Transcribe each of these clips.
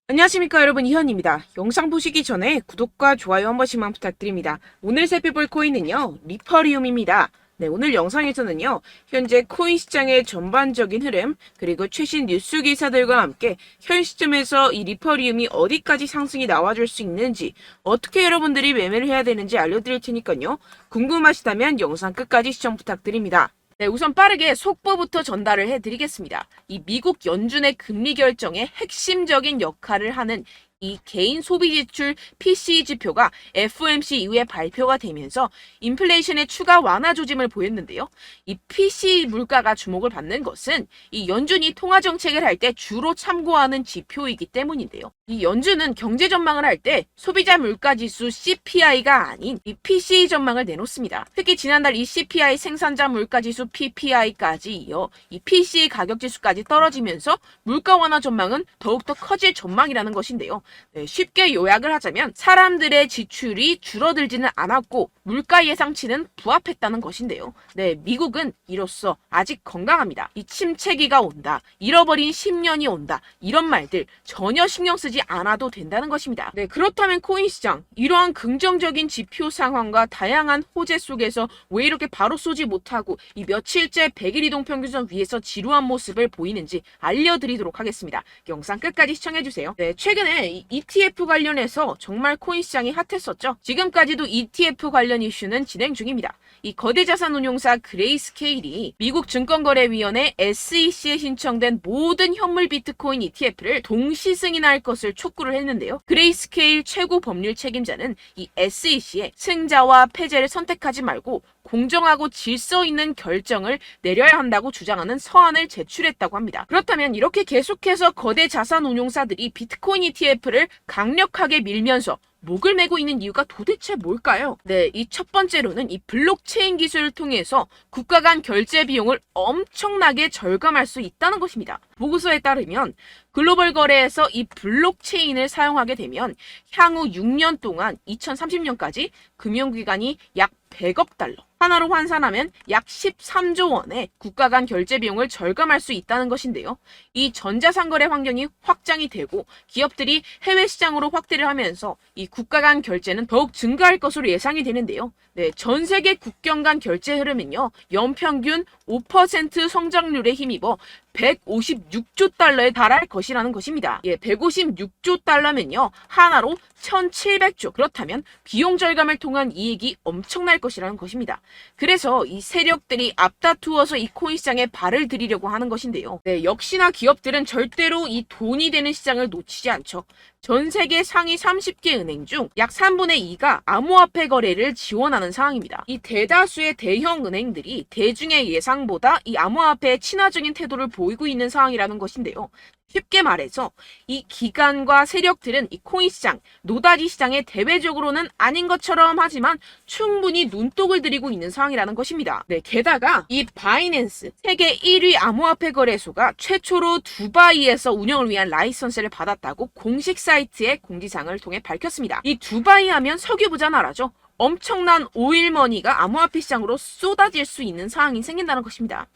안녕하십니까 여러분, 이현입니다. 영상 보시기 전에 구독과 좋아요 한 번씩만 부탁드립니다. 오늘 살펴볼 코인은요, 리퍼리움입니다. 네, 오늘 영상에서는요, 현재 코인 시장의 전반적인 흐름, 그리고 최신 뉴스 기사들과 함께 현 시점에서 이 리퍼리움이 어디까지 상승이 나와줄 수 있는지, 어떻게 여러분들이 매매를 해야 되는지 알려드릴 테니까요. 궁금하시다면 영상 끝까지 시청 부탁드립니다. 네, 우선 빠르게 속보부터 전달을 해드리겠습니다. 이 미국 연준의 금리 결정에 핵심적인 역할을 하는 이 개인 소비 지출 PCE 지표가 FOMC 이후에 발표가 되면서 인플레이션의 추가 완화 조짐을 보였는데요. 이 PCE 물가가 주목을 받는 것은 이 연준이 통화 정책을 할 때 주로 참고하는 지표이기 때문인데요. 이 연준은 경제 전망을 할 때 소비자 물가 지수 CPI가 아닌 이 PCE 전망을 내놓습니다. 특히 지난달 이 CPI 생산자 물가 지수 PPI까지 이어 이 PCE 가격 지수까지 떨어지면서 물가 완화 전망은 더욱더 커질 전망이라는 것인데요. 네, 쉽게 요약을 하자면 사람들의 지출이 줄어들지는 않았고 물가 예상치는 부합했다는 것인데요. 네, 미국은 이로써 아직 건강합니다. 이 침체기가 온다, 잃어버린 10년이 온다, 이런 말들 전혀 신경 쓰지 않아도 된다는 것입니다. 네, 그렇다면 코인 시장, 이러한 긍정적인 지표 상황과 다양한 호재 속에서 왜 이렇게 바로 쏘지 못하고 이 며칠째 100일 이동 평균선 위에서 지루한 모습을 보이는지 알려드리도록 하겠습니다. 영상 끝까지 시청해주세요. 네, 최근에 이 ETF 관련해서 정말 코인 시장이 핫했었죠. 지금까지도 ETF 관련 이슈는 진행 중입니다. 이 거대 자산 운용사 그레이스케일이 미국 증권거래위원회 SEC에 신청된 모든 현물 비트코인 ETF를 동시 승인할 것을 촉구를 했는데요. 그레이스케일 최고 법률 책임자는 이 SEC에 승자와 패배를 선택하지 말고 공정하고 질서 있는 결정을 내려야 한다고 주장하는 서한을 제출했다고 합니다. 그렇다면 이렇게 계속해서 거대 자산 운용사들이 비트코인 ETF를 강력하게 밀면서 목을 메고 있는 이유가 도대체 뭘까요? 네, 이 첫 번째로는 이 블록체인 기술을 통해서 국가 간 결제 비용을 엄청나게 절감할 수 있다는 것입니다. 보고서에 따르면 글로벌 거래에서 이 블록체인을 사용하게 되면 향후 6년 동안 2030년까지 금융기관이 약 100억 달러, 하나로 환산하면 약 13조 원의 국가 간 결제 비용을 절감할 수 있다는 것인데요. 이 전자상거래 환경이 확장이 되고 기업들이 해외 시장으로 확대를 하면서 이 국가 간 결제는 더욱 증가할 것으로 예상이 되는데요. 네, 전 세계 국경 간 결제 흐름은요, 연평균 5% 성장률에 힘입어 156조 달러에 달할 것이라는 것입니다. 예, 156조 달러면요, 하나로 1700조. 그렇다면 비용 절감을 통한 이익이 엄청날 것이라는 것입니다. 그래서 이 세력들이 앞다투어서 이 코인 시장에 발을 들이려고 하는 것인데요. 네, 역시나 기업들은 절대로 이 돈이 되는 시장을 놓치지 않죠. 전 세계 상위 30개 은행 중 약 3분의 2가 암호화폐 거래를 지원하는 상황입니다. 이 대다수의 대형 은행들이 대중의 예상보다 이 암호화폐에 친화적인 태도를 보이고 있는 상황이라는 것인데요. 쉽게 말해서 이 기관과 세력들은 이 코인 시장, 노다지 시장에 대외적으로는 아닌 것처럼 하지만 충분히 눈독을 들이고 있는 상황이라는 것입니다. 네, 게다가 이 바이낸스, 세계 1위 암호화폐 거래소가 최초로 두바이에서 운영을 위한 라이선스를 받았다고 공식 사이트의 공지사항을 통해 밝혔습니다. 이 두바이 하면 석유 부자 나라죠. 엄청난 오일머니가 암호화폐 시장으로 쏟아질 수 있는 상황이 생긴다는 것입니다.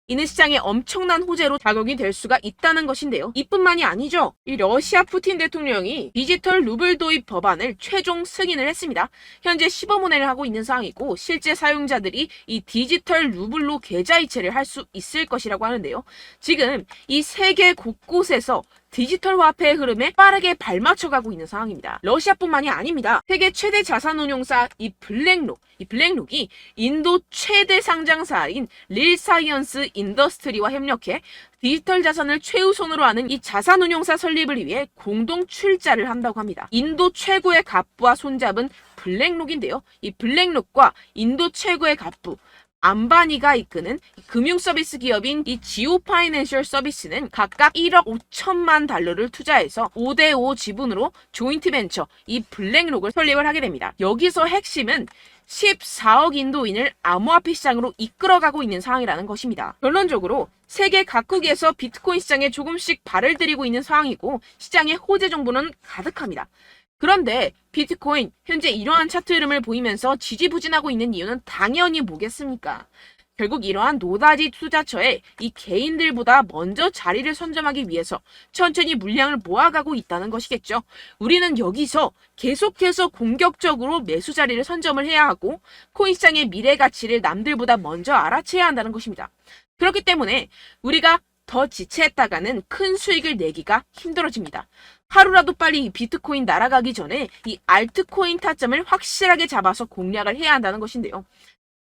이는 시장의 엄청난 호재로 작용이 될 수가 있다는 것인데요. 이뿐만이 아니죠. 이 러시아 푸틴 대통령이 디지털 루블 도입 법안을 최종 승인을 했습니다. 현재 시범운행을 하고 있는 상황이고 실제 사용자들이 이 디지털 루블로 계좌이체를 할 수 있을 것이라고 하는데요. 지금 이 세계 곳곳에서 디지털 화폐의 흐름에 빠르게 발맞춰가고 있는 상황입니다. 러시아뿐만이 아닙니다. 세계 최대 자산운용사 이 블랙록이 인도 최대 상장사인 릴사이언스 인더스트리와 협력해 디지털 자산을 최우선으로 하는 이 자산운용사 설립을 위해 공동 출자를 한다고 합니다. 인도 최고의 갑부와 손잡은 블랙록인데요. 이 블랙록과 인도 최고의 갑부 암바니가 이끄는 금융 서비스 기업인 이 지오 파이낸셜 서비스는 각각 1억 5천만 달러를 투자해서 5대5 지분으로 조인트 벤처 이 블랙록을 설립을 하게 됩니다. 여기서 핵심은 14억 인도인을 암호화폐 시장으로 이끌어가고 있는 상황이라는 것입니다. 결론적으로 세계 각국에서 비트코인 시장에 조금씩 발을 들이고 있는 상황이고 시장의 호재 정보는 가득합니다. 그런데 비트코인 현재 이러한 차트 흐름을 보이면서 지지부진하고 있는 이유는 당연히 뭐겠습니까? 결국 이러한 노다지 투자처에 이 개인들보다 먼저 자리를 선점하기 위해서 천천히 물량을 모아가고 있다는 것이겠죠. 우리는 여기서 계속해서 공격적으로 매수 자리를 선점을 해야 하고 코인 시장의 미래 가치를 남들보다 먼저 알아채야 한다는 것입니다. 그렇기 때문에 우리가 더 지체했다가는 큰 수익을 내기가 힘들어집니다. 하루라도 빨리 이 비트코인 날아가기 전에 이 알트코인 타점을 확실하게 잡아서 공략을 해야 한다는 것인데요.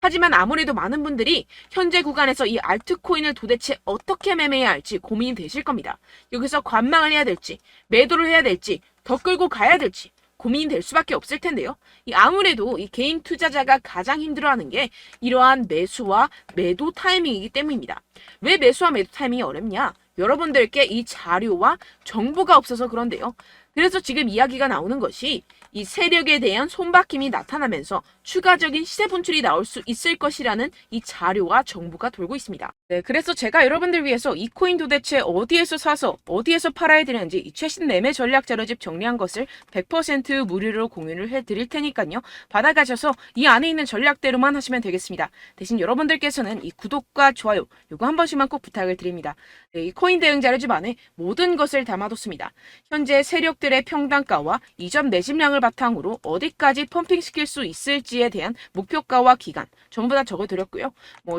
하지만 아무래도 많은 분들이 현재 구간에서 이 알트코인을 도대체 어떻게 매매해야 할지 고민이 되실 겁니다. 여기서 관망을 해야 될지, 매도를 해야 될지, 더 끌고 가야 될지 고민이 될 수밖에 없을 텐데요. 아무래도 이 개인 투자자가 가장 힘들어하는 게 이러한 매수와 매도 타이밍이기 때문입니다. 왜 매수와 매도 타이밍이 어렵냐? 여러분들께 이 자료와 정보가 없어서 그런데요. 그래서 지금 이야기가 나오는 것이 이 세력에 대한 손바뀜이 나타나면서 추가적인 시세 분출이 나올 수 있을 것이라는 이 자료와 정보가 돌고 있습니다. 네, 그래서 제가 여러분들 위해서 이 코인 도대체 어디에서 사서 어디에서 팔아야 되는지 이 최신 매매 전략 자료집 정리한 것을 100% 무료로 공유를 해드릴 테니까요. 받아가셔서 이 안에 있는 전략대로만 하시면 되겠습니다. 대신 여러분들께서는 이 구독과 좋아요 요거 한 번씩만 꼭 부탁을 드립니다. 네, 이 코인 대응 자료집 안에 모든 것을 담아뒀습니다. 현재 세력들의 평단가와 이전 매집량을 바탕으로 어디까지 펌핑시킬 수 있을지에 대한 목표가와 기간 전부 다 적어드렸고요.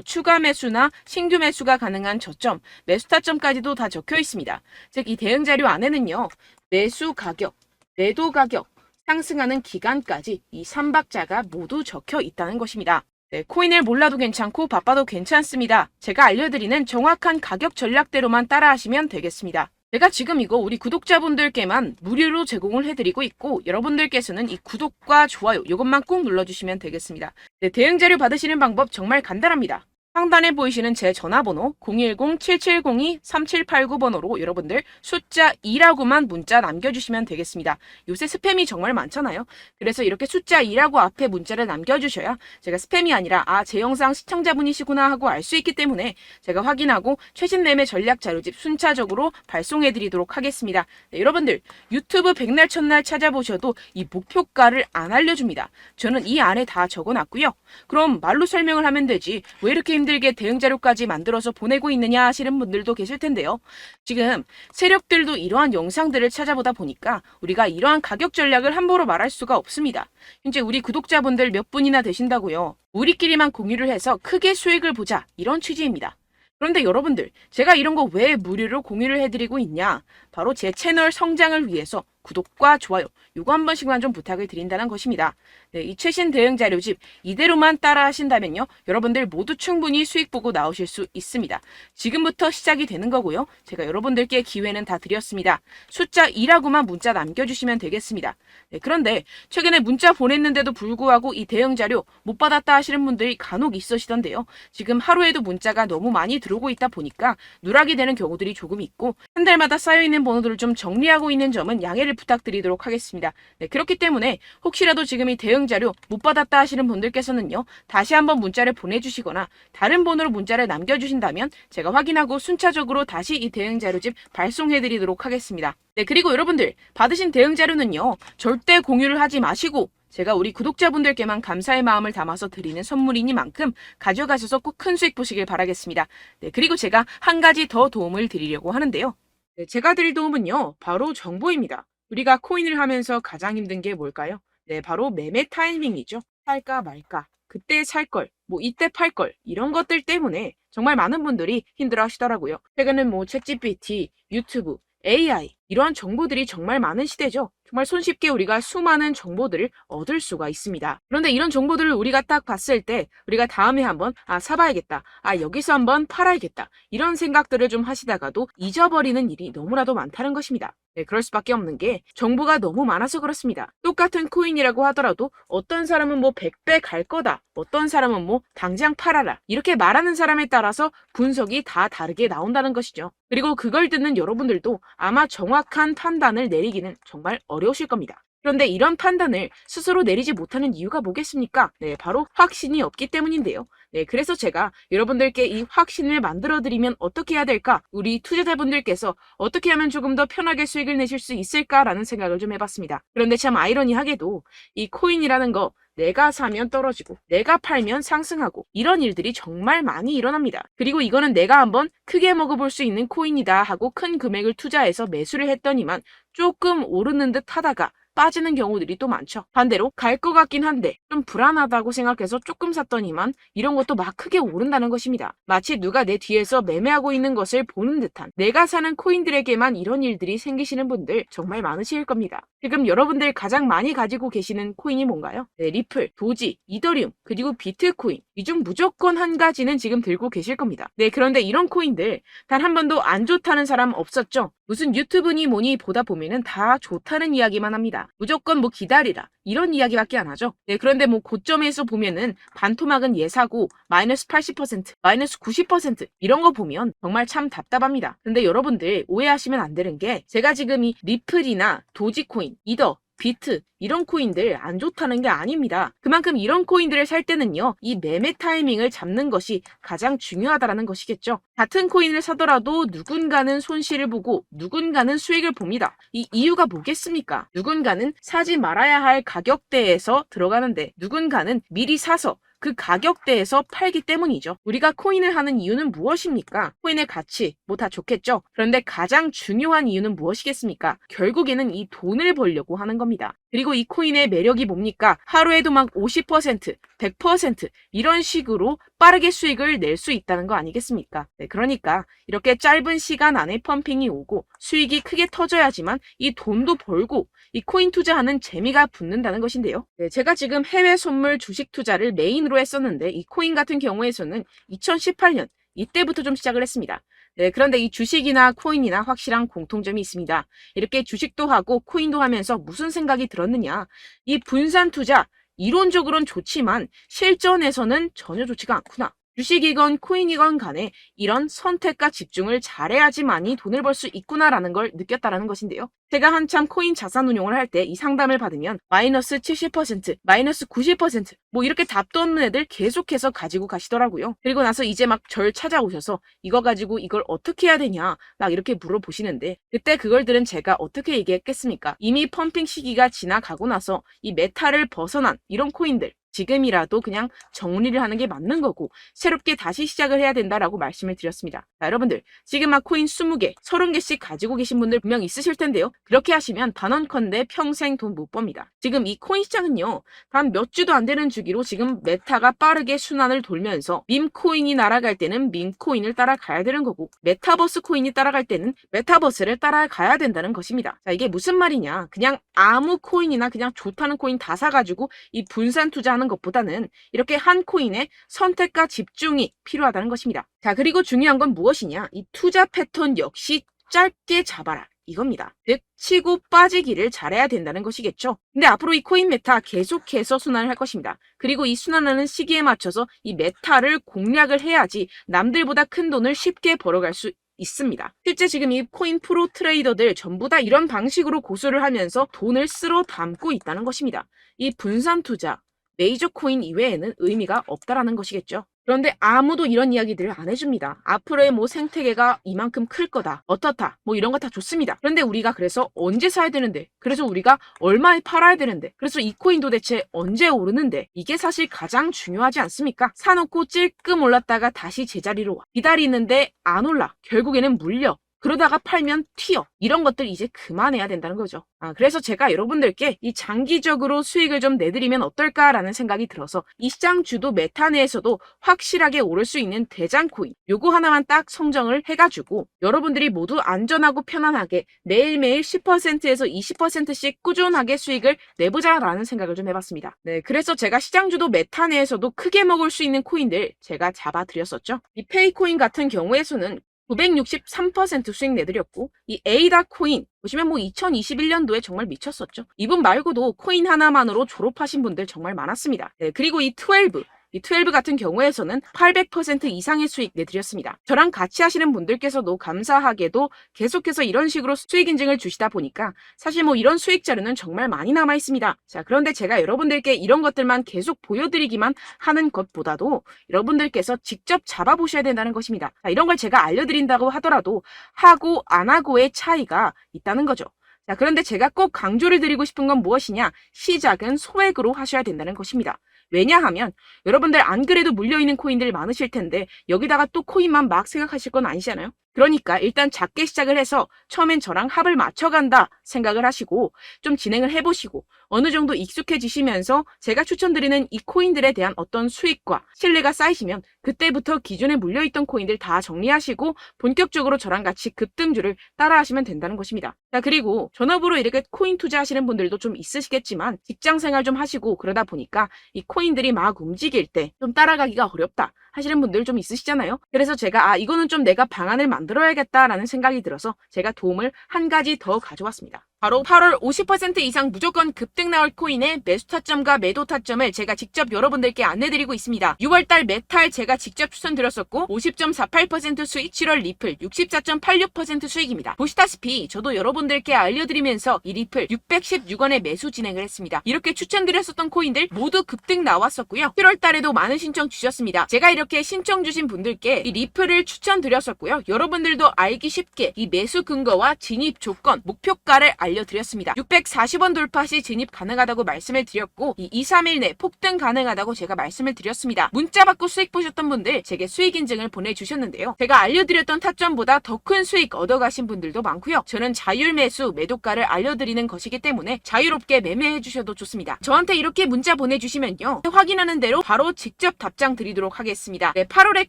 추가 매수나 신규 매수가 가능한 저점, 매수 타점까지도 다 적혀 있습니다. 즉 이 대응 자료 안에는요. 매수 가격, 매도 가격, 상승하는 기간까지 이 3박자가 모두 적혀 있다는 것입니다. 네, 코인을 몰라도 괜찮고 바빠도 괜찮습니다. 제가 알려드리는 정확한 가격 전략대로만 따라하시면 되겠습니다. 제가 지금 이거 우리 구독자분들께만 무료로 제공을 해드리고 있고 여러분들께서는 이 구독과 좋아요 이것만 꼭 눌러주시면 되겠습니다. 네, 대응 자료 받으시는 방법 정말 간단합니다. 상단에 보이시는 제 전화번호 010-7702-3789번호로 여러분들 숫자 2라고만 문자 남겨주시면 되겠습니다. 요새 스팸이 정말 많잖아요. 그래서 이렇게 숫자 2라고 앞에 문자를 남겨주셔야 제가 스팸이 아니라 제 영상 시청자분이시구나 하고 알 수 있기 때문에 제가 확인하고 최신 매매 전략 자료집 순차적으로 발송해드리도록 하겠습니다. 네, 여러분들 유튜브 백날 첫날 찾아보셔도 이 목표가를 안 알려줍니다. 저는 이 안에 다 적어놨고요. 그럼 말로 설명을 하면 되지 왜 이렇게 힘들게 대응 자료까지 만들어서 보내고 있느냐 하시는 분들도 계실 텐데요. 지금 세력들도 이러한 영상들을 찾아보다 보니까 우리가 이러한 가격 전략을 함부로 말할 수가 없습니다. 현재 우리 구독자분들 몇 분이나 되신다고요. 우리끼리만 공유를 해서 크게 수익을 보자 이런 취지입니다. 그런데 여러분들 제가 이런 거 왜 무료로 공유를 해드리고 있냐? 바로 제 채널 성장을 위해서 구독과 좋아요 요거 한 번씩만 좀 부탁을 드린다는 것입니다. 네, 이 최신 대응 자료집 이대로만 따라 하신다면요. 여러분들 모두 충분히 수익 보고 나오실 수 있습니다. 지금부터 시작이 되는 거고요. 제가 여러분들께 기회는 다 드렸습니다. 숫자 2라고만 문자 남겨주시면 되겠습니다. 네, 그런데 최근에 문자 보냈는데도 불구하고 이 대응 자료 못 받았다 하시는 분들이 간혹 있으시던데요. 지금 하루에도 문자가 너무 많이 들어오고 있다 보니까 누락이 되는 경우들이 조금 있고 한 달마다 쌓여있는 번호들을 좀 정리하고 있는 점은 양해를 부탁드리도록 하겠습니다. 네, 그렇기 때문에 혹시라도 지금 이 대응 자료 못 받았다 하시는 분들께서는요. 다시 한번 문자를 보내주시거나 다른 번호로 문자를 남겨주신다면 제가 확인하고 순차적으로 다시 이 대응 자료집 발송해드리도록 하겠습니다. 네, 그리고 여러분들 받으신 대응 자료는요. 절대 공유를 하지 마시고 제가 우리 구독자분들께만 감사의 마음을 담아서 드리는 선물이니만큼 가져가셔서 꼭 큰 수익 보시길 바라겠습니다. 네, 그리고 제가 한 가지 더 도움을 드리려고 하는데요. 네, 제가 드릴 도움은요. 바로 정보입니다. 우리가 코인을 하면서 가장 힘든 게 뭘까요? 네, 바로 매매 타이밍이죠. 살까 말까, 그때 살 걸, 이때 팔 걸, 이런 것들 때문에 정말 많은 분들이 힘들어 하시더라고요. 최근은 챗GPT, 유튜브, AI, 이러한 정보들이 정말 많은 시대죠. 정말 손쉽게 우리가 수많은 정보들을 얻을 수가 있습니다. 그런데 이런 정보들을 우리가 딱 봤을 때 우리가 다음에 한번 사봐야겠다. 여기서 한번 팔아야겠다. 이런 생각들을 좀 하시다가도 잊어버리는 일이 너무나도 많다는 것입니다. 네, 그럴 수밖에 없는 게 정보가 너무 많아서 그렇습니다. 똑같은 코인이라고 하더라도 어떤 사람은 100배 갈 거다. 어떤 사람은 당장 팔아라. 이렇게 말하는 사람에 따라서 분석이 다 다르게 나온다는 것이죠. 그리고 그걸 듣는 여러분들도 아마 정확한 판단을 내리기는 정말 어려우실 겁니다. 그런데 이런 판단을 스스로 내리지 못하는 이유가 뭐겠습니까? 네, 바로 확신이 없기 때문인데요. 네, 그래서 제가 여러분들께 이 확신을 만들어드리면 어떻게 해야 될까? 우리 투자자분들께서 어떻게 하면 조금 더 편하게 수익을 내실 수 있을까라는 생각을 좀 해봤습니다. 그런데 참 아이러니하게도 이 코인이라는 거 내가 사면 떨어지고 내가 팔면 상승하고 이런 일들이 정말 많이 일어납니다. 그리고 이거는 내가 한번 크게 먹어볼 수 있는 코인이다 하고 큰 금액을 투자해서 매수를 했더니만 조금 오르는 듯 하다가 빠지는 경우들이 또 많죠. 반대로 갈 것 같긴 한데 좀 불안하다고 생각해서 조금 샀더니만 이런 것도 막 크게 오른다는 것입니다. 마치 누가 내 뒤에서 매매하고 있는 것을 보는 듯한, 내가 사는 코인들에게만 이런 일들이 생기시는 분들 정말 많으실 겁니다. 지금 여러분들 가장 많이 가지고 계시는 코인이 뭔가요? 네, 리플, 도지, 이더리움, 그리고 비트코인. 이 중 무조건 한 가지는 지금 들고 계실 겁니다. 네, 그런데 이런 코인들 단 한 번도 안 좋다는 사람 없었죠? 무슨 유튜브니 뭐니 보다 보면은 다 좋다는 이야기만 합니다. 무조건 뭐 기다리라 이런 이야기밖에 안 하죠. 네, 그런데 뭐 고점에서 보면은 반토막은 예사고 마이너스 80%, 마이너스 90% 이런 거 보면 정말 참 답답합니다. 근데 여러분들 오해하시면 안 되는 게 제가 지금 이 리플이나 도지코인, 이더, 비트 이런 코인들 안 좋다는 게 아닙니다. 그만큼 이런 코인들을 살 때는요, 이 매매 타이밍을 잡는 것이 가장 중요하다는 것이겠죠. 같은 코인을 사더라도 누군가는 손실을 보고 누군가는 수익을 봅니다. 이 이유가 뭐겠습니까? 누군가는 사지 말아야 할 가격대에서 들어가는데 누군가는 미리 사서 그 가격대에서 팔기 때문이죠. 우리가 코인을 하는 이유는 무엇입니까? 코인의 가치, 뭐 다 좋겠죠? 그런데 가장 중요한 이유는 무엇이겠습니까? 결국에는 이 돈을 벌려고 하는 겁니다. 그리고 이 코인의 매력이 뭡니까? 하루에도 막 50%, 100% 이런 식으로 빠르게 수익을 낼 수 있다는 거 아니겠습니까? 네, 그러니까 이렇게 짧은 시간 안에 펌핑이 오고 수익이 크게 터져야지만 이 돈도 벌고 이 코인 투자하는 재미가 붙는다는 것인데요. 네, 제가 지금 해외 선물 주식 투자를 메인으로 했었는데 이 코인 같은 경우에서는 2018년 이때부터 좀 시작을 했습니다. 네, 그런데 이 주식이나 코인이나 확실한 공통점이 있습니다. 이렇게 주식도 하고 코인도 하면서 무슨 생각이 들었느냐? 이 분산 투자 이론적으로는 좋지만 실전에서는 전혀 좋지가 않구나. 주식이건 코인이건 간에 이런 선택과 집중을 잘해야지만이 돈을 벌 수 있구나라는 걸 느꼈다라는 것인데요. 제가 한참 코인 자산 운용을 할 때 이 상담을 받으면 마이너스 70%, 마이너스 90%, 뭐 이렇게 답도 없는 애들 계속해서 가지고 가시더라고요. 그리고 나서 이제 막 절 찾아오셔서 이거 가지고 이걸 어떻게 해야 되냐 막 이렇게 물어보시는데 그때 그걸 들은 제가 어떻게 얘기했겠습니까? 이미 펌핑 시기가 지나가고 나서 이 메타를 벗어난 이런 코인들 지금이라도 그냥 정리를 하는 게 맞는 거고 새롭게 다시 시작을 해야 된다라고 말씀을 드렸습니다. 자, 여러분들 지금 막 코인 20개, 30개씩 가지고 계신 분들 분명 있으실 텐데요. 그렇게 하시면 단언컨대 평생 돈 못 법니다. 지금 이 코인 시장은요. 단 몇 주도 안 되는 주기로 지금 메타가 빠르게 순환을 돌면서 밈코인이 날아갈 때는 밈코인을 따라가야 되는 거고 메타버스 코인이 따라갈 때는 메타버스를 따라가야 된다는 것입니다. 자, 이게 무슨 말이냐. 그냥 아무 코인이나 그냥 좋다는 코인 다 사가지고 이 분산 투자하는 것보다는 이렇게 한 코인에 선택과 집중이 필요하다는 것입니다. 자, 그리고 중요한 건 무엇이냐? 이 투자 패턴 역시 짧게 잡아라. 이겁니다. 즉 치고 빠지기를 잘해야 된다는 것이겠죠. 근데 앞으로 이 코인 메타 계속해서 순환을 할 것입니다. 그리고 이 순환하는 시기에 맞춰서 이 메타를 공략을 해야지 남들보다 큰 돈을 쉽게 벌어갈 수 있습니다. 실제 지금 이 코인 프로 트레이더들 전부 다 이런 방식으로 고수를 하면서 돈을 쓸어 담고 있다는 것입니다. 이 분산 투자, 메이저 코인 이외에는 의미가 없다라는 것이겠죠. 그런데 아무도 이런 이야기들을 안 해줍니다. 앞으로의 뭐 생태계가 이만큼 클 거다. 어떻다. 뭐 이런 거 다 좋습니다. 그런데 우리가 그래서 언제 사야 되는데? 그래서 우리가 얼마에 팔아야 되는데? 그래서 이 코인 도대체 언제 오르는데? 이게 사실 가장 중요하지 않습니까? 사놓고 찔끔 올랐다가 다시 제자리로 와. 기다리는데 안 올라. 결국에는 물려. 그러다가 팔면 튀어. 이런 것들 이제 그만해야 된다는 거죠. 그래서 제가 여러분들께 이 장기적으로 수익을 좀 내드리면 어떨까라는 생각이 들어서 이 시장주도 메타 내에서도 확실하게 오를 수 있는 대장 코인 요거 하나만 딱 선정을 해가지고 여러분들이 모두 안전하고 편안하게 매일매일 10%에서 20%씩 꾸준하게 수익을 내보자라는 생각을 좀 해봤습니다. 네, 그래서 제가 시장주도 메타 내에서도 크게 먹을 수 있는 코인들 제가 잡아드렸었죠. 이 페이코인 같은 경우에서는 963% 수익 내드렸고 이 에이다 코인 보시면 뭐 2021년도에 정말 미쳤었죠. 이분 말고도 코인 하나만으로 졸업하신 분들 정말 많았습니다. 네, 그리고 이 12 이 12 같은 경우에서는 800% 이상의 수익 내드렸습니다. 저랑 같이 하시는 분들께서도 감사하게도 계속해서 이런 식으로 수익 인증을 주시다 보니까 사실 뭐 이런 수익 자료는 정말 많이 남아 있습니다. 자, 그런데 제가 여러분들께 이런 것들만 계속 보여드리기만 하는 것보다도 여러분들께서 직접 잡아보셔야 된다는 것입니다. 자, 이런 걸 제가 알려드린다고 하더라도 하고 안 하고의 차이가 있다는 거죠. 자, 그런데 제가 꼭 강조를 드리고 싶은 건 무엇이냐? 시작은 소액으로 하셔야 된다는 것입니다. 왜냐하면 여러분들 안 그래도 물려있는 코인들 많으실 텐데 여기다가 또 코인만 막 생각하실 건 아니잖아요. 그러니까 일단 작게 시작을 해서 처음엔 저랑 합을 맞춰간다 생각을 하시고 좀 진행을 해보시고 어느 정도 익숙해지시면서 제가 추천드리는 이 코인들에 대한 어떤 수익과 신뢰가 쌓이시면 그때부터 기존에 물려있던 코인들 다 정리하시고 본격적으로 저랑 같이 급등주를 따라하시면 된다는 것입니다. 자, 그리고 전업으로 이렇게 코인 투자하시는 분들도 좀 있으시겠지만 직장 생활 좀 하시고 그러다 보니까 이 코인들이 막 움직일 때 좀 따라가기가 어렵다 하시는 분들 좀 있으시잖아요. 그래서 제가 이거는 좀 내가 방안을 만들어야겠다라는 생각이 들어서 제가 도움을 한 가지 더 가져왔습니다. 바로 8월 50% 이상 무조건 급등 나올 코인의 매수 타점과 매도 타점을 제가 직접 여러분들께 안내드리고 있습니다. 6월달 메탈 제가 직접 추천드렸었고 50.48% 수익, 7월 리플 64.86% 수익입니다. 보시다시피 저도 여러분들께 알려드리면서 이 리플 616원에 매수 진행을 했습니다. 이렇게 추천드렸었던 코인들 모두 급등 나왔었고요. 7월달에도 많은 신청 주셨습니다. 제가 이렇게 신청 주신 분들께 이 리플을 추천드렸었고요. 여러분들도 알기 쉽게 이 매수 근거와 진입 조건, 목표가를 알려드렸습니다. 640원 돌파 시 진입 가능하다고 말씀을 드렸고 이 2-3일 내 폭등 가능하다고 제가 말씀을 드렸습니다. 문자 받고 수익 보셨던 분들 제게 수익 인증을 보내주셨는데요. 제가 알려드렸던 타점보다 더 큰 수익 얻어가신 분들도 많고요. 저는 자율 매수 매도가를 알려드리는 것이기 때문에 자유롭게 매매해 주셔도 좋습니다. 저한테 이렇게 문자 보내주시면요. 확인하는 대로 바로 직접 답장 드리도록 하겠습니다. 네, 8월의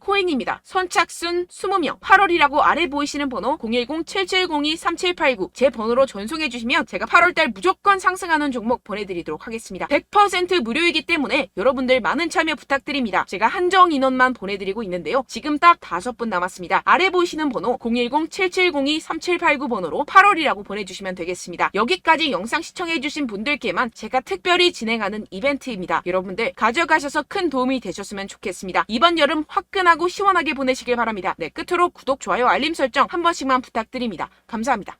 코인입니다. 선착순 20명 8월이라고 아래 보이시는 번호 010-7702-3789 제 번호로 전송해 주시면 제가 8월달 무조건 상승하는 종목 보내드리도록 하겠습니다. 100% 무료이기 때문에 여러분들 많은 참여 부탁드립니다. 제가 한정 인원만 보내드리고 있는데요. 지금 딱 5분 남았습니다. 아래 보이시는 번호 010-7702-3789 번호로 8월이라고 보내주시면 되겠습니다. 여기까지 영상 시청해주신 분들께만 제가 특별히 진행하는 이벤트입니다. 여러분들 가져가셔서 큰 도움이 되셨으면 좋겠습니다. 이번 여름 화끈하고 시원하게 보내시길 바랍니다. 네, 끝으로 구독, 좋아요, 알림 설정 한 번씩만 부탁드립니다. 감사합니다.